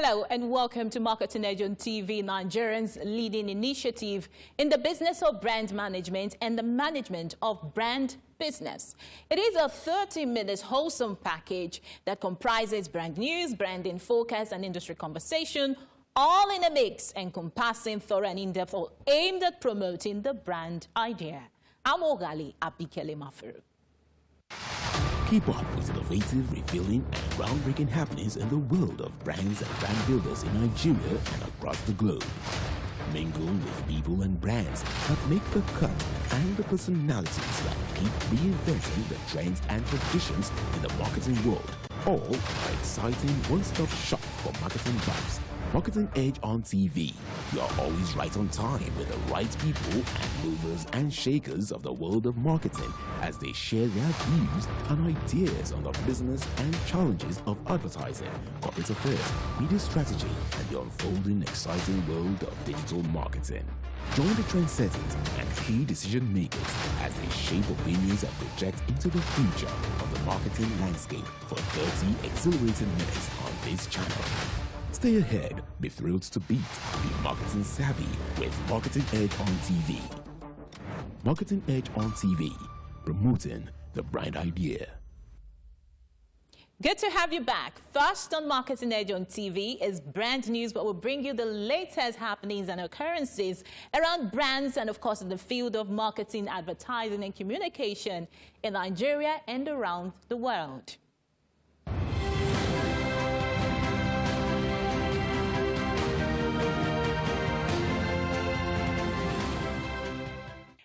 Hello and welcome to Marketing Edge on TV, Nigerians' leading initiative in the business of brand management and the management of brand business. It is a 30-minute wholesome package that comprises brand news, branding focus, and industry conversation, all in a mix encompassing thorough and in-depth, all aimed at promoting the brand idea. I'm Ogali Abikele Mafiru. Keep up with innovative, revealing, and groundbreaking happenings in the world of brands and brand builders in Nigeria and across the globe. Mingle with people and brands that make the cut and the personalities that keep reinventing the trends and traditions in the marketing world. All are exciting one-stop shop for marketing vibes. Marketing Edge on TV. You are always right on time with the right people and movers and shakers of the world of marketing as they share their views and ideas on the business and challenges of advertising, corporate affairs, media strategy, and the unfolding exciting world of digital marketing. Join the trendsetters and key decision makers as they shape opinions and project into the future of the marketing landscape for 30 exhilarating minutes on this channel. Stay ahead, be thrilled to beat, be marketing savvy with Marketing Edge on TV. Marketing Edge on TV, promoting the brand idea. Good to have you back. First on Marketing Edge on TV is brand news, but we'll bring you the latest happenings and occurrences around brands and, of course, in the field of marketing, advertising, and communication in Nigeria and around the world.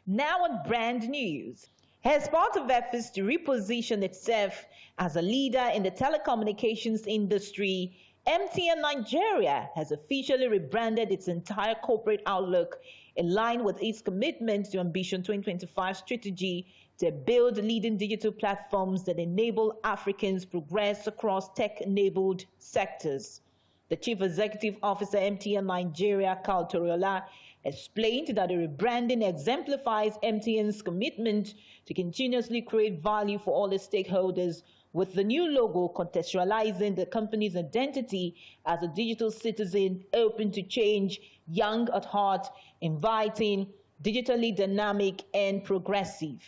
Now on brand news. As part of efforts to reposition itself as a leader in the telecommunications industry, MTN Nigeria has officially rebranded its entire corporate outlook in line with its commitment to Ambition 2025 strategy to build leading digital platforms that enable Africans progress across tech-enabled sectors. The Chief Executive Officer, MTN Nigeria, Carl Toriola, explained that the rebranding exemplifies MTN's commitment to continuously create value for all its stakeholders, with the new logo contextualizing the company's identity as a digital citizen open to change, young at heart, inviting, digitally dynamic, and progressive.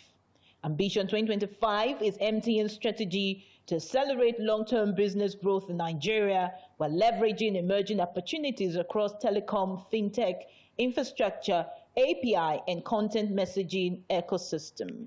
Ambition 2025 is MTN's strategy to accelerate long-term business growth in Nigeria while leveraging emerging opportunities across telecom, fintech, infrastructure, API, and content messaging ecosystem.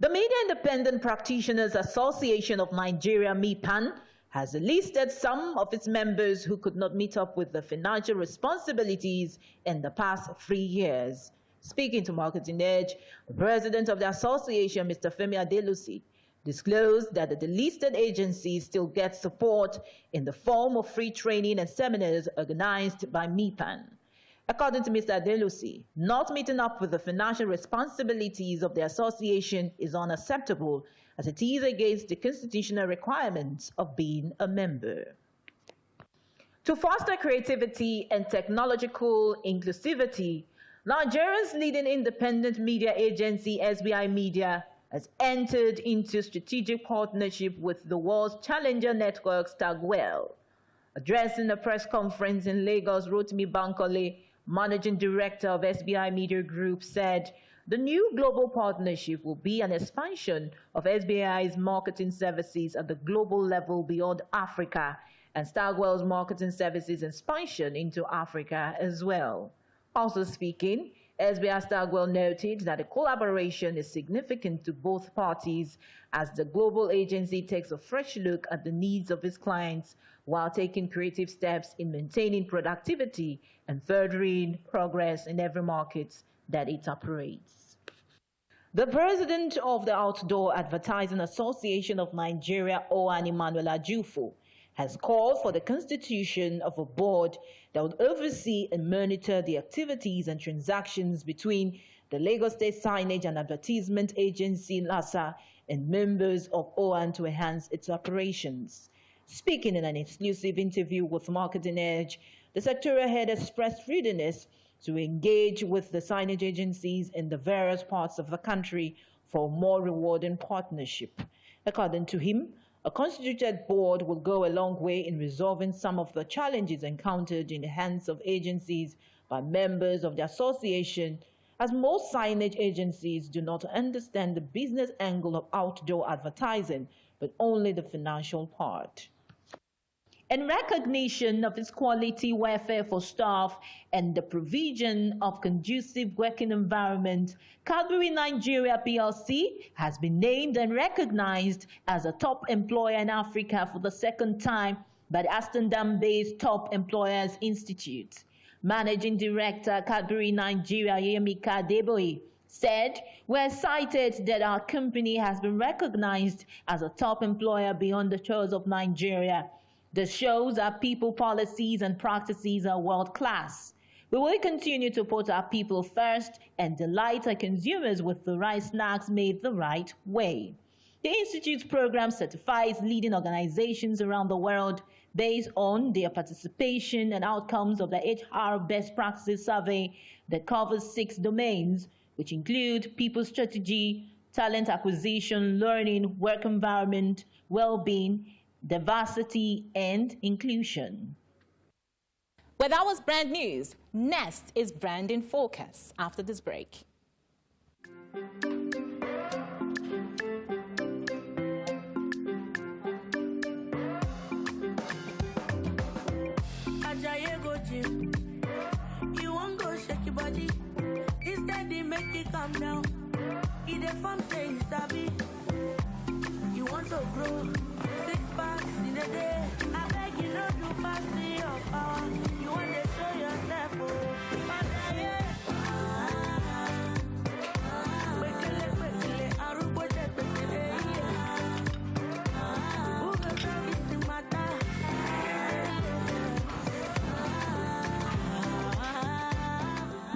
The Media Independent Practitioners Association of Nigeria, MBAN, has listed some of its members who could not meet up with the financial responsibilities in the past 3 years. Speaking to Marketing Edge, the president of the association, Mr. Femi Adelusi, disclosed that the delisted agencies still get support in the form of free training and seminars organized by MBAN. According to Mr. Adelusi, not meeting up with the financial responsibilities of the association is unacceptable, as it is against the constitutional requirements of being a member. To foster creativity and technological inclusivity, Nigeria's leading independent media agency, SBI Media, has entered into strategic partnership with the world's challenger network, Stagwell. Addressing a press conference in Lagos, Rotimi Bankole, Managing Director of SBI Media Group, said the new global partnership will be an expansion of SBI's marketing services at the global level beyond Africa and Stagwell's marketing services expansion into Africa as well. Also speaking, SBI Stagwell noted that the collaboration is significant to both parties as the global agency takes a fresh look at the needs of its clients while taking creative steps in maintaining productivity and furthering progress in every market that it operates. The president of the Outdoor Advertising Association of Nigeria, Ohan Emmanuel Ajufo, has called for the constitution of a board that would oversee and monitor the activities and transactions between the Lagos State Signage and Advertisement Agency, LASA, and members of OAN to enhance its operations. Speaking in an exclusive interview with Marketing Edge, the sectorial head expressed readiness to engage with the signage agencies in the various parts of the country for a more rewarding partnership. According to him, A constituted board will go a long way in resolving some of the challenges encountered in the hands of agencies by members of the association, as most signage agencies do not understand the business angle of outdoor advertising, but only the financial part. In recognition of its quality welfare for staff and the provision of conducive working environment, Cadbury Nigeria PLC has been named and recognized as a top employer in Africa for the second time by the Amsterdam-based Top Employers Institute. Managing Director Cadbury Nigeria Yemika Deboe said, "We're excited that our company has been recognized as a top employer beyond the shores of Nigeria. This shows our people policies and practices are world-class. We will continue to put our people first and delight our consumers with the right snacks made the right way." The Institute's program certifies leading organizations around the world based on their participation and outcomes of the HR Best Practices Survey that covers 6 domains, which include people strategy, talent acquisition, learning, work environment, well-being, diversity, and inclusion. Well, that was brand news. Next is Brand in Focus after this break. You won't go shake your body. Instead, they make it calm down. Eat a fun say sabi. You want to grow 6 packs in a day. I beg you not to pass me your power. You want to show yourself, oh.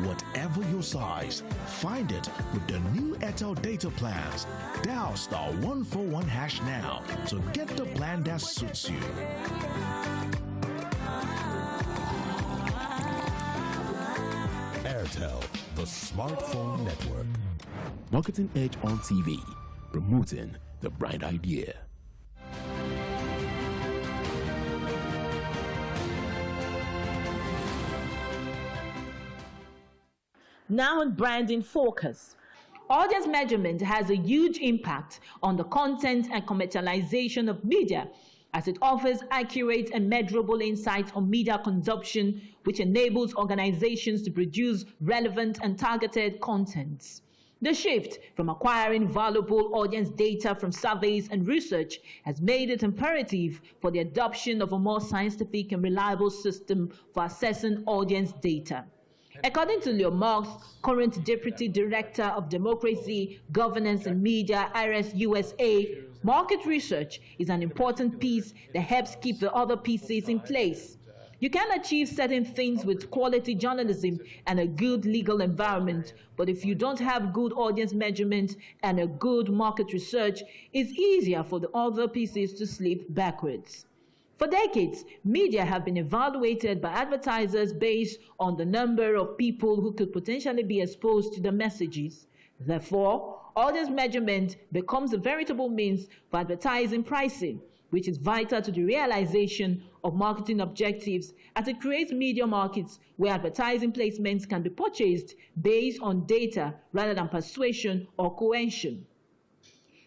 Whatever your size, find it with the new Airtel data plans. Dial *141# now to get the plan that suits you. Airtel, the smartphone network. Marketing Edge on TV, promoting the bright idea. Now in Branding Focus. Audience measurement has a huge impact on the content and commercialization of media, as it offers accurate and measurable insights on media consumption, which enables organizations to produce relevant and targeted contents. The shift from acquiring valuable audience data from surveys and research has made it imperative for the adoption of a more scientific and reliable system for assessing audience data. According to Leo Marks, current Deputy Director of Democracy, Governance and Media, IRS USA, market research is an important piece that helps keep the other pieces in place. You can achieve certain things with quality journalism and a good legal environment, but if you don't have good audience measurement and a good market research, it's easier for the other pieces to slip backwards. For decades, media have been evaluated by advertisers based on the number of people who could potentially be exposed to the messages. Therefore, audience measurement becomes a veritable means for advertising pricing, which is vital to the realization of marketing objectives, as it creates media markets where advertising placements can be purchased based on data rather than persuasion or coercion.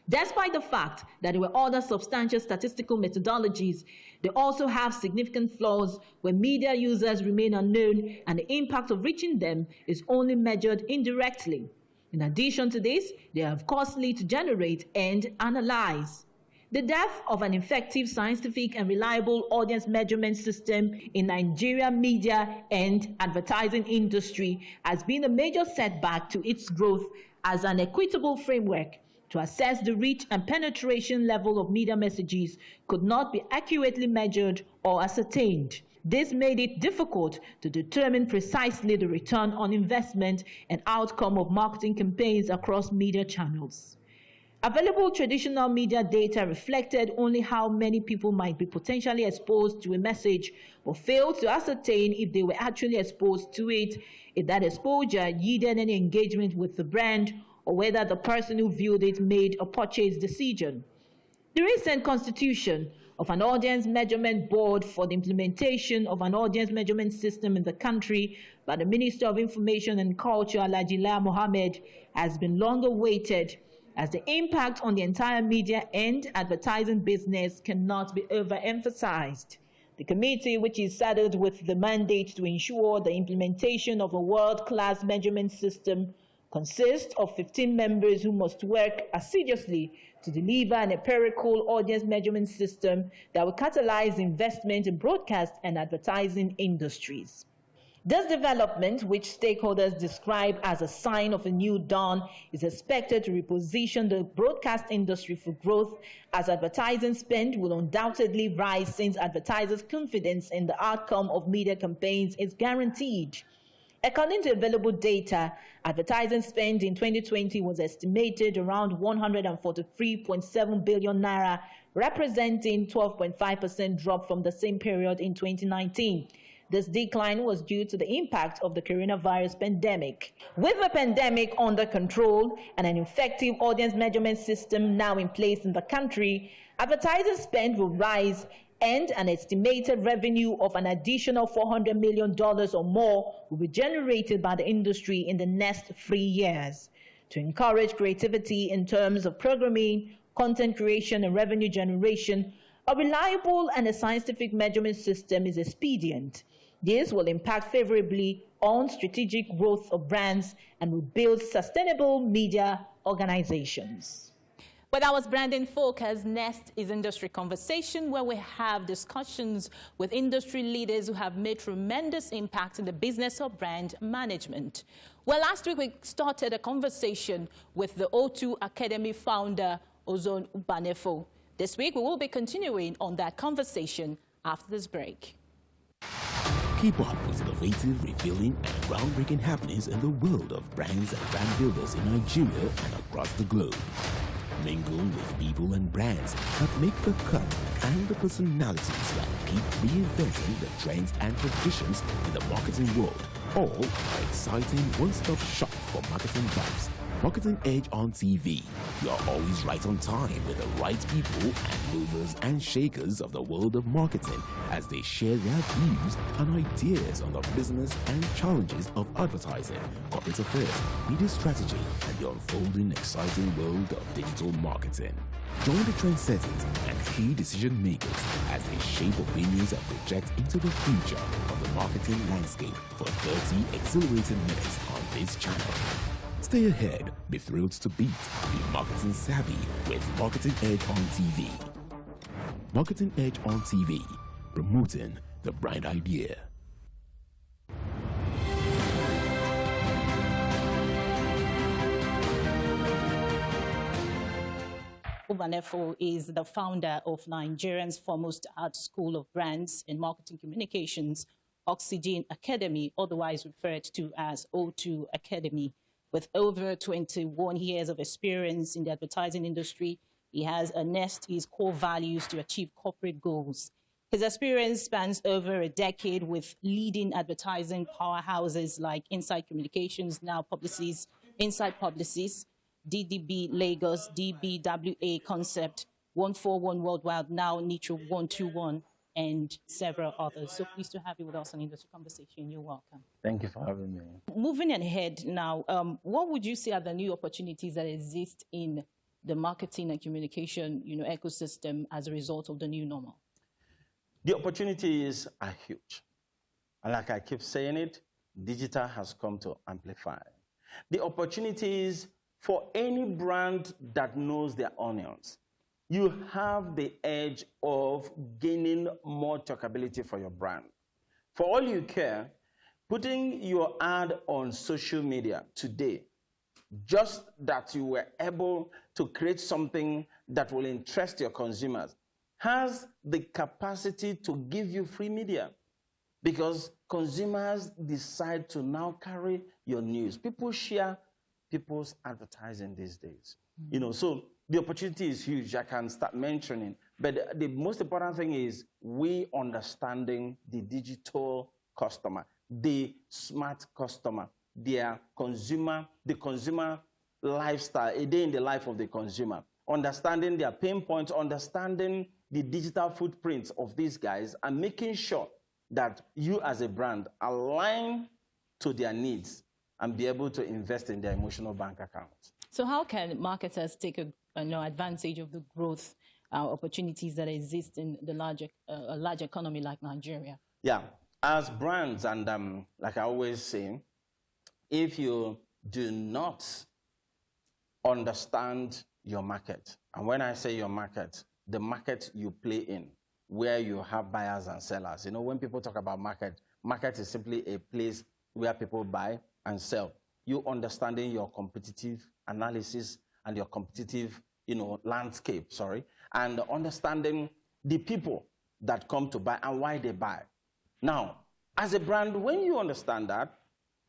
Despite the fact that there were other substantial statistical methodologies, they also have significant flaws where media users remain unknown and the impact of reaching them is only measured indirectly. In addition to this, they are costly to generate and analyze. The dearth of an effective, scientific, and reliable audience measurement system in Nigeria media and advertising industry has been a major setback to its growth, as an equitable framework to assess the reach and penetration level of media messages could not be accurately measured or ascertained. This made it difficult to determine precisely the return on investment and outcome of marketing campaigns across media channels. Available traditional media data reflected only how many people might be potentially exposed to a message, but failed to ascertain if they were actually exposed to it, if that exposure yielded any engagement with the brand, or whether the person who viewed it made a purchase decision. The recent constitution of an audience measurement board for the implementation of an audience measurement system in the country by the Minister of Information and Culture, Alhaji Lai Mohammed, has been long awaited, as the impact on the entire media and advertising business cannot be overemphasized. The committee, which is saddled with the mandate to ensure the implementation of a world-class measurement system, consists of 15 members who must work assiduously to deliver an empirical audience measurement system that will catalyze investment in broadcast and advertising industries. This development, which stakeholders describe as a sign of a new dawn, is expected to reposition the broadcast industry for growth, as advertising spend will undoubtedly rise since advertisers' confidence in the outcome of media campaigns is guaranteed. According to available data, advertising spend in 2020 was estimated around 143.7 billion naira, representing 12.5% drop from the same period in 2019. This decline was due to the impact of the coronavirus pandemic. With the pandemic under control and an effective audience measurement system now in place in the country, advertising spend will rise, and an estimated revenue of an additional $400 million or more will be generated by the industry in the next 3 years. To encourage creativity in terms of programming, content creation, and revenue generation, a reliable and a scientific measurement system is expedient. This will impact favorably on strategic growth of brands and will build sustainable media organizations. With our branding focus, next is Industry Conversation, where we have discussions with industry leaders who have made tremendous impact in the business of brand management. Well, last week we started a conversation with the O2 Academy founder, OZOEMENA. This week we will be continuing on that conversation after this break. Keep up with innovative, revealing, and groundbreaking happenings in the world of brands and brand builders in Nigeria and across the globe. Mingle with people and brands that make the cut and the personalities that keep reinventing the trends and traditions in the marketing world. All are exciting one-stop shop for marketing vibes. Marketing Edge on TV. You are always right on time with the right people and movers and shakers of the world of marketing as they share their views and ideas on the business and challenges of advertising, corporate affairs, media strategy, and the unfolding exciting world of digital marketing. Join the trendsetters and key decision makers as they shape opinions and project into the future of the marketing landscape for 30 exhilarating minutes on this channel. Stay ahead, be thrilled to beat, be marketing savvy with Marketing Edge on TV. Marketing Edge on TV, promoting the brand idea. MBANEFO is the founder of Nigeria's foremost art school of brands and marketing communications, Oxygen Academy, otherwise referred to as O2 Academy. With over 21 years of experience in the advertising industry, he has harnessed his core values to achieve corporate goals. His experience spans over a decade with leading advertising powerhouses like Inside Communications, now Publicis, Inside Publicis, DDB Lagos, DBWA Concept, 141 Worldwide, now Nitro 121, and several others. So pleased to have you with us on Industry Conversation. You're welcome. Thank you for having me. Moving ahead now, what would you say are the new opportunities that exist in the marketing and communication, ecosystem as a result of the new normal? The opportunities are huge. And like I keep saying it, digital has come to amplify. The opportunities for any brand that knows their onions. You have the edge of gaining more talkability for your brand. For all you care, putting your ad on social media today, just that you were able to create something that will interest your consumers, has the capacity to give you free media, because consumers decide to now carry your news. People share people's advertising these days. So the opportunity is huge. I can start mentioning, but the most important thing is we understanding the digital customer, the smart customer, the consumer lifestyle, a day in the life of the consumer, understanding their pain points, understanding the digital footprints of these guys, and making sure that you as a brand align to their needs and be able to invest in their emotional bank accounts. So how can marketers take advantage of the growth opportunities that exist in the a large economy like Nigeria? Yeah, as brands, and like I always say, if you do not understand your market, and when I say your market, the market you play in, where you have buyers and sellers. You know, when people talk about market, market is simply a place where people buy and sell. You understanding your competitive analysis and your competitive, landscape, and understanding the people that come to buy and why they buy. Now, as a brand, when you understand that,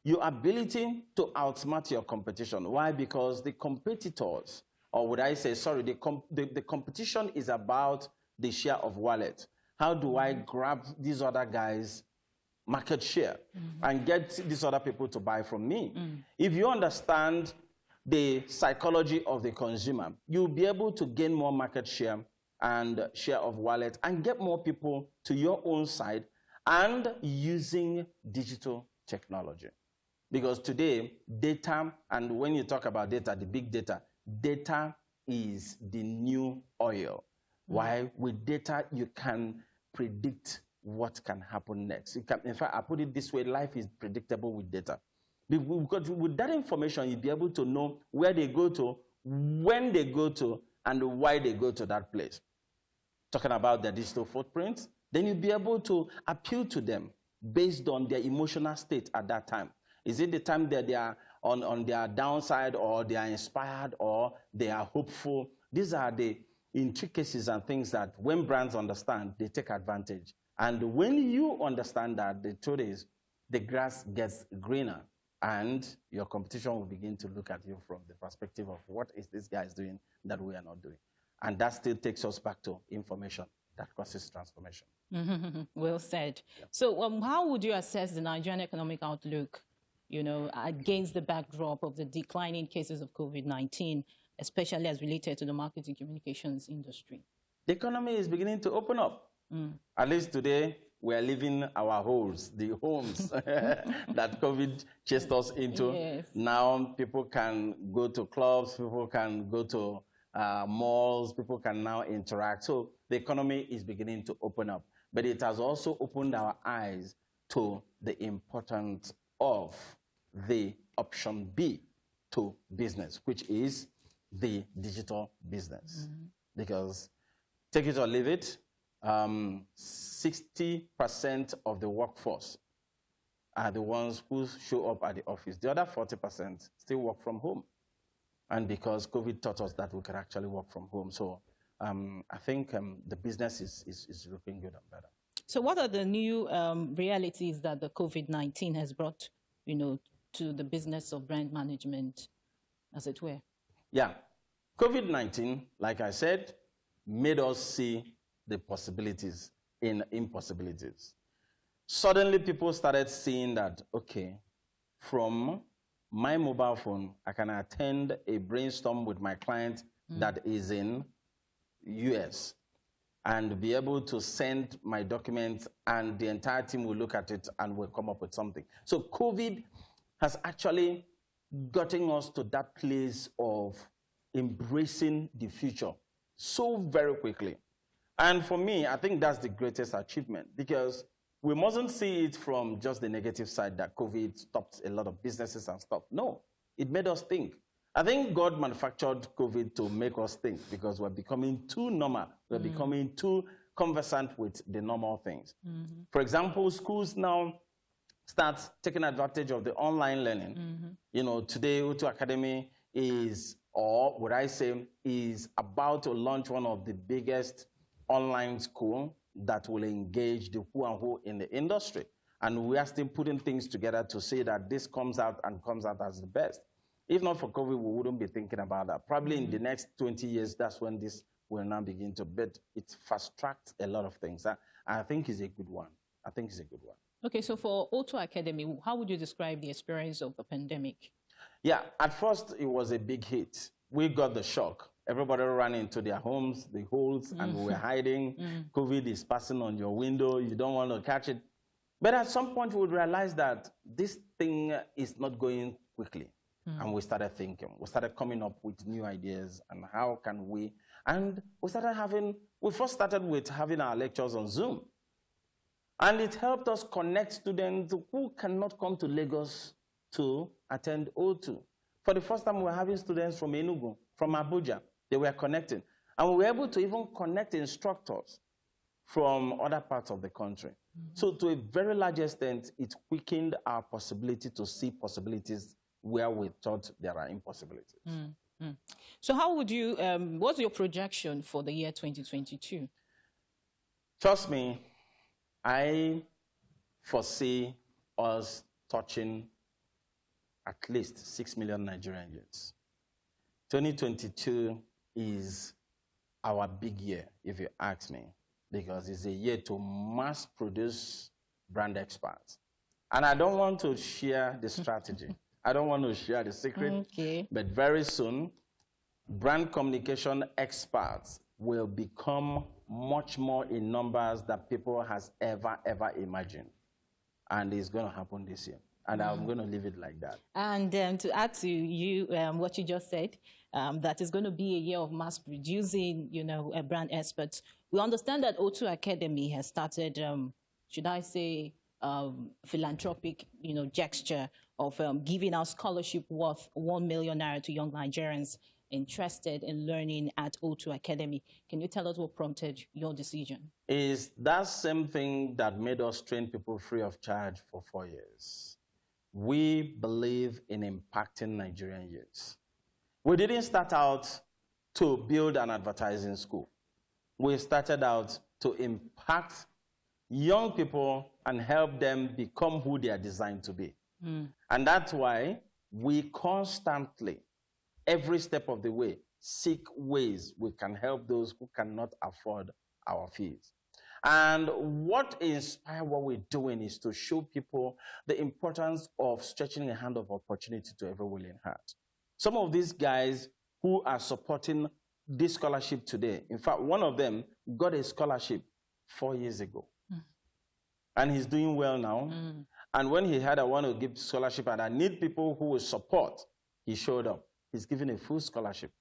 your ability to outsmart your competition. Why? Because the competitors, or would I say, sorry, the competition is about the share of wallet. How do I grab these other guys' market share and get these other people to buy from me? If you understand the psychology of the consumer, you'll be able to gain more market share and share of wallet and get more people to your own side and using digital technology. Because today, data, and when you talk about data, the big data, data is the new oil. Why? With data, you can predict what can happen next. You can, in fact, I put it this way, life is predictable with data. Because with that information, you'll be able to know where they go to, when they go to, and why they go to that place. Talking about their digital footprints, then you'll be able to appeal to them based on their emotional state at that time. Is it the time that they are on their downside, or they are inspired, or they are hopeful? These are the intricacies and things that when brands understand, they take advantage. And when you understand that, the truth is, the grass gets greener, and your competition will begin to look at you from the perspective of what is this guy doing that we are not doing. And that still takes us back to information that causes transformation. Well said. Yeah. So how would you assess the Nigerian economic outlook, against the backdrop of the declining cases of COVID-19, especially as related to the marketing communications industry? The economy is beginning to open up. At least today, we are leaving our holes, the homes that COVID chased us into. Yes. Now people can go to clubs, people can go to malls, people can now interact. So the economy is beginning to open up. But it has also opened our eyes to the importance of the option B to business, which is the digital business. Because take it or leave it, 60% of the workforce are the ones who show up at the office. The other 40% still work from home. And because COVID taught us that we can actually work from home. So I think the business is looking good and better. So what are the new realities that the COVID-19 has brought, to the business of brand management, as it were? Yeah. COVID-19, like I said, made us see the possibilities in impossibilities. Suddenly, people started seeing that, okay, from my mobile phone, I can attend a brainstorm with my client that is in US and be able to send my documents, and the entire team will look at it and will come up with something. So COVID has actually gotten us to that place of embracing the future so very quickly. And for me, I think that's the greatest achievement, because we mustn't see it from just the negative side that COVID stopped a lot of businesses and stuff. No, it made us think. I think God manufactured COVID to make us think, because we're becoming too normal. We're becoming too conversant with the normal things. For example, schools now start taking advantage of the online learning. Today, O2 Academy is, or would I say, is about to launch one of the biggest online school that will engage the who and who in the industry. And we are still putting things together to say that this comes out as the best. If not for COVID, we wouldn't be thinking about that. Probably in the next 20 years, that's when this will now begin to build. It fast-tracks a lot of things. I think it's a good one. Okay, so for O2 Academy, how would you describe the experience of the pandemic? Yeah, at first it was a big hit, we got the shock. Everybody ran into their homes, the holes, and we were hiding. COVID is passing on your window. You don't want to catch it. But at some point, we would realize that this thing is not going quickly. And we started thinking. We started coming up with new ideas and how can we... And we first started with having our lectures on Zoom. And it helped us connect students who cannot come to Lagos to attend O2. For the first time, we were having students from Enugu, from Abuja. They were connecting. And we were able to even connect instructors from other parts of the country. So to a very large extent, it quickened our possibility to see possibilities where we thought there are impossibilities. So how would you, what's your projection for the year 2022? Trust me, I foresee us touching at least 6 million Nigerian youths. 2022 is our big year, if you ask me, because it's a year to mass produce brand experts. And I don't want to share the strategy. I don't want to share the secret, but very soon, brand communication experts will become much more in numbers than people has ever imagined. And it's going to happen this year. And I'm going to leave it like that. And to add to you what you just said, that is going to be a year of mass producing, brand experts. We understand that O2 Academy has started, should I say, philanthropic, gesture of giving out scholarship worth 1 million naira to young Nigerians interested in learning at O2 Academy. Can you tell us what prompted your decision? Is that same thing that made us train people free of charge for 4 years. We believe in impacting Nigerian youths. We didn't start out to build an advertising school. We started out to impact young people and help them become who they are designed to be. And that's why we constantly, every step of the way, seek ways we can help those who cannot afford our fees. And what inspires what we're doing is to show people the importance of stretching a hand of opportunity to every willing heart. Some of these guys who are supporting this scholarship today, in fact, one of them got a scholarship 4 years ago. And he's doing well now. And when he had, I want to give scholarship and I need people who will support, he showed up. He's given a full scholarship.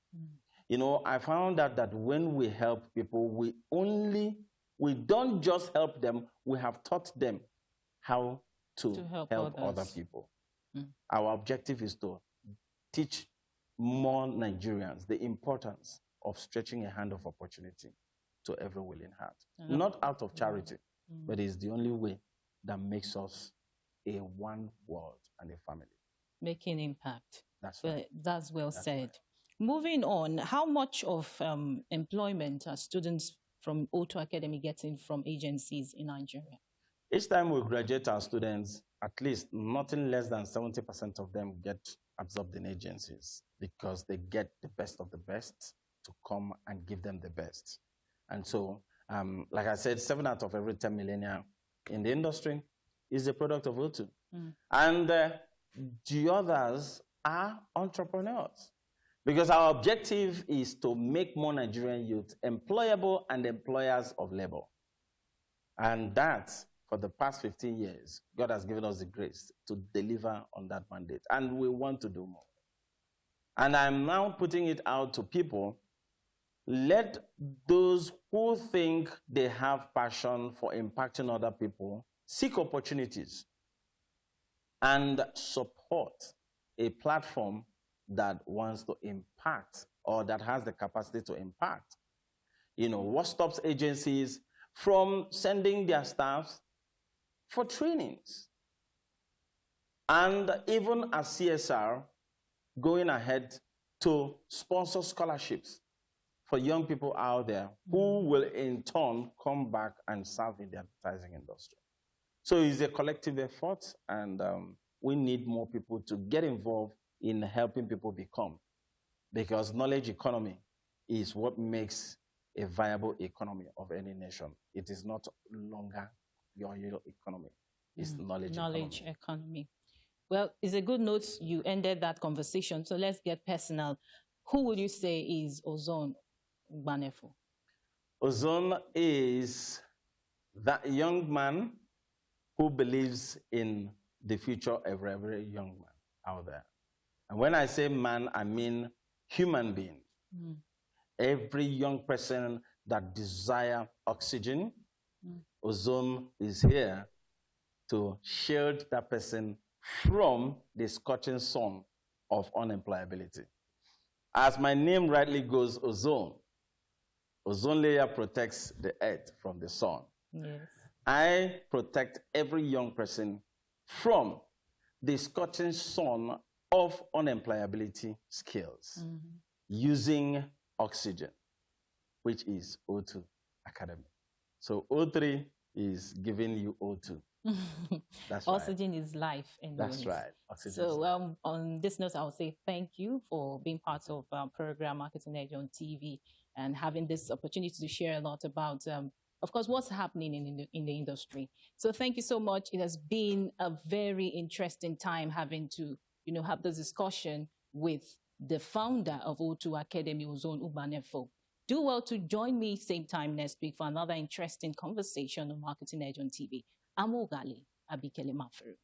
I found out that when we help people, we don't just help them, we have taught them how to help other people. Our objective is to teach more Nigerians the importance of stretching a hand of opportunity to every willing heart. Not out of charity, but it's the only way that makes us a one world and a family. Making impact. That's right. That's well said. Moving on, how much of employment are students from O2 Academy getting from agencies in Nigeria? Each time we graduate our students, at least nothing less than 70% of them get absorbed in agencies because they get the best of the best to come and give them the best. And so, like I said, 7 out of every 10 millennials in the industry is a product of O2. And the others are entrepreneurs. Because our objective is to make more Nigerian youth employable and employers of labor. And that, for the past 15 years, God has given us the grace to deliver on that mandate. And we want to do more. And I'm now putting it out to people. Let those who think they have passion for impacting other people seek opportunities and support a platform that wants to impact or that has the capacity to impact. What stops agencies from sending their staffs for trainings? And even as CSR, going ahead to sponsor scholarships for young people out there who will in turn come back and serve in the advertising industry. So it's a collective effort, and we need more people to get involved in helping people become. Because knowledge economy is what makes a viable economy of any nation. It is not longer your economy. It's knowledge economy. Well, it's a good note you ended that conversation. So let's get personal. Who would you say is OZOEMENA? Ozone is that young man who believes in the future of every young man out there. And when I say man, I mean human being. Every young person that desires oxygen, Ozone is here to shield that person from the scorching sun of unemployability. As my name rightly goes, ozone layer protects the earth from the sun. Yes. I protect every young person from the scorching sun of unemployability skills using oxygen, which is O2 Academy. So O3 is giving you O2. That's Oxygen is life. That's right. Oxygen so on this note, I'll say thank you for being part of program Marketing Edge on TV and having this opportunity to share a lot about, of course, what's happening in the industry. So thank you so much. It has been a very interesting time having to, have this discussion with the founder of O2 Academy, OZOEMENA. Do well to join me same time next week for another interesting conversation on Marketing Edge on TV. I'm Ogali Abikele Maferu.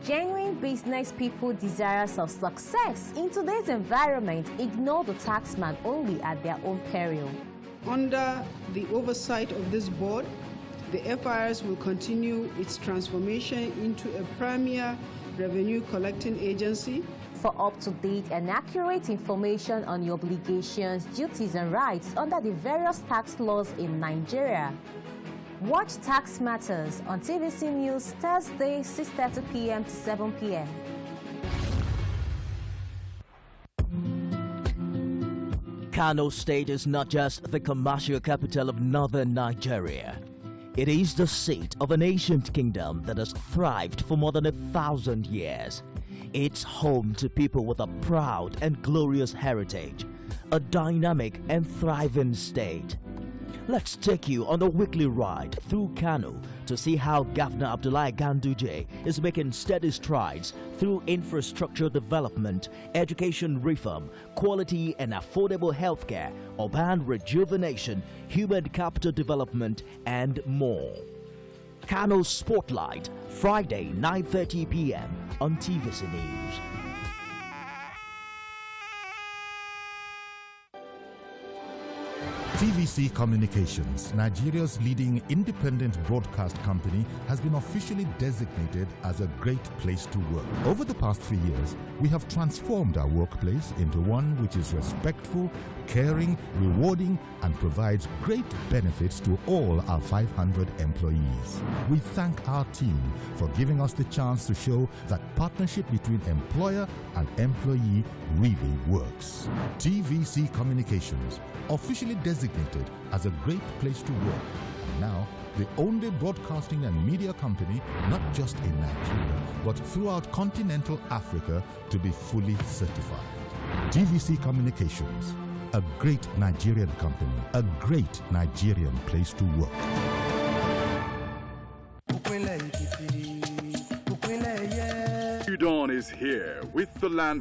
Genuine business people desirous of success in today's environment ignore the taxman only at their own peril. Under the oversight of this board, the FIRS will continue its transformation into a premier revenue collecting agency. For up-to-date and accurate information on your obligations, duties and rights under the various tax laws in Nigeria, watch Tax Matters on TVC News Thursday, 6:30 p.m. to 7 p.m. Kano State is not just the commercial capital of northern Nigeria. It is the seat of an ancient kingdom that has thrived for more than 1,000 years. It's home to people with a proud and glorious heritage, a dynamic and thriving state. Let's take you on a weekly ride through Kano to see how Governor Abdullahi Ganduje is making steady strides through infrastructure development, education reform, quality and affordable healthcare, urban rejuvenation, human capital development, and more. Kano Spotlight, Friday, 9:30 p.m. on TVC News. TVC Communications, Nigeria's leading independent broadcast company, has been officially designated as a great place to work. Over the past few years, we have transformed our workplace into one which is respectful, caring, rewarding, and provides great benefits to all our 500 employees. We thank our team for giving us the chance to show that partnership between employer and employee really works. TVC Communications, officially designated as a great place to work, and now the only broadcasting and media company, not just in Nigeria, but throughout continental Africa, to be fully certified. TVC Communications, a great Nigerian company, a great Nigerian place to work. Udon is here with the land